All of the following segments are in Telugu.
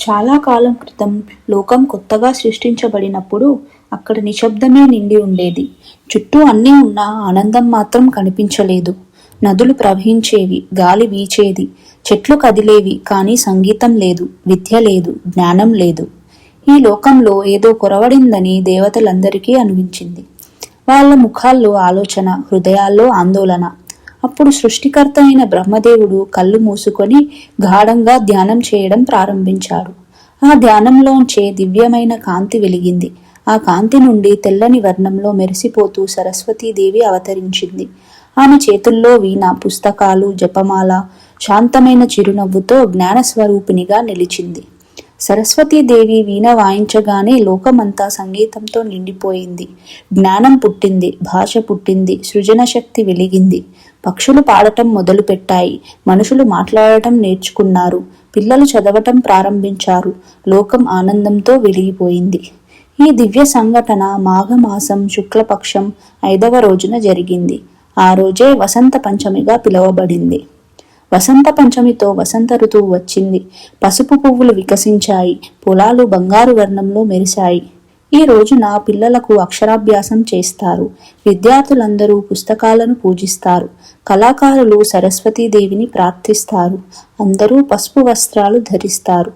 చాలా కాలం క్రితం లోకం కొత్తగా సృష్టించబడినప్పుడు అక్కడ నిశ్శబ్దమే నిండి ఉండేది. చుట్టూ అన్నీ ఉన్నా ఆనందం మాత్రం కనిపించలేదు. నదులు ప్రవహించేవి, గాలి వీచేది, చెట్లు కదిలేవి, కానీ సంగీతం లేదు, విద్య లేదు, జ్ఞానం లేదు. ఈ లోకంలో ఏదో కొరవడిందని దేవతలందరికీ అనిపించింది. వాళ్ళ ముఖాల్లో ఆలోచన, హృదయాల్లో ఆందోళన. అప్పుడు సృష్టికర్త అయిన బ్రహ్మదేవుడు కళ్ళు మూసుకొని గాఢంగా ధ్యానం చేయడం ప్రారంభించాడు. ఆ ధ్యానంలోంచే దివ్యమైన కాంతి వెలిగింది. ఆ కాంతి నుండి తెల్లని వర్ణంలో మెరిసిపోతూ సరస్వతీదేవి అవతరించింది. ఆమె చేతుల్లో వీణ, పుస్తకాలు, జపమాల, శాంతమైన చిరునవ్వుతో జ్ఞానస్వరూపిణిగా నిలిచింది. సరస్వతీదేవి వీణ వాయించగానే లోకమంతా సంగీతంతో నిండిపోయింది. జ్ఞానం పుట్టింది, భాష పుట్టింది, సృజన శక్తి వెలిగింది. పక్షులు పాడటం మొదలుపెట్టాయి, మనుషులు మాట్లాడటం నేర్చుకున్నారు, పిల్లలు చదవటం ప్రారంభించారు. లోకం ఆనందంతో వెలిగిపోయింది. ఈ దివ్య సంఘటన మాఘమాసం శుక్లపక్షం 5వ రోజున జరిగింది. ఆ రోజే వసంత పంచమిగా పిలువబడింది. వసంత పంచమితో వసంత ఋతువు వచ్చింది. పసుపు పువ్వులు వికసించాయి, పొలాలు బంగారు వర్ణంలో మెరిశాయి. ఈ రోజున పిల్లలకు అక్షరాభ్యాసం చేస్తారు, విద్యార్థులందరూ పుస్తకాలను పూజిస్తారు, కళాకారులు సరస్వతీదేవిని ప్రార్థిస్తారు, అందరూ పసుపు వస్త్రాలు ధరిస్తారు.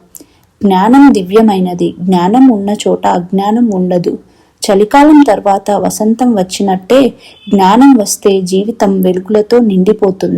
జ్ఞానం దివ్యమైనది, జ్ఞానం ఉన్న చోట అజ్ఞానం ఉండదు. చలికాలం తర్వాత వసంతం వచ్చినట్టే జ్ఞానం వస్తే జీవితం వెలుగులతో నిండిపోతుంది.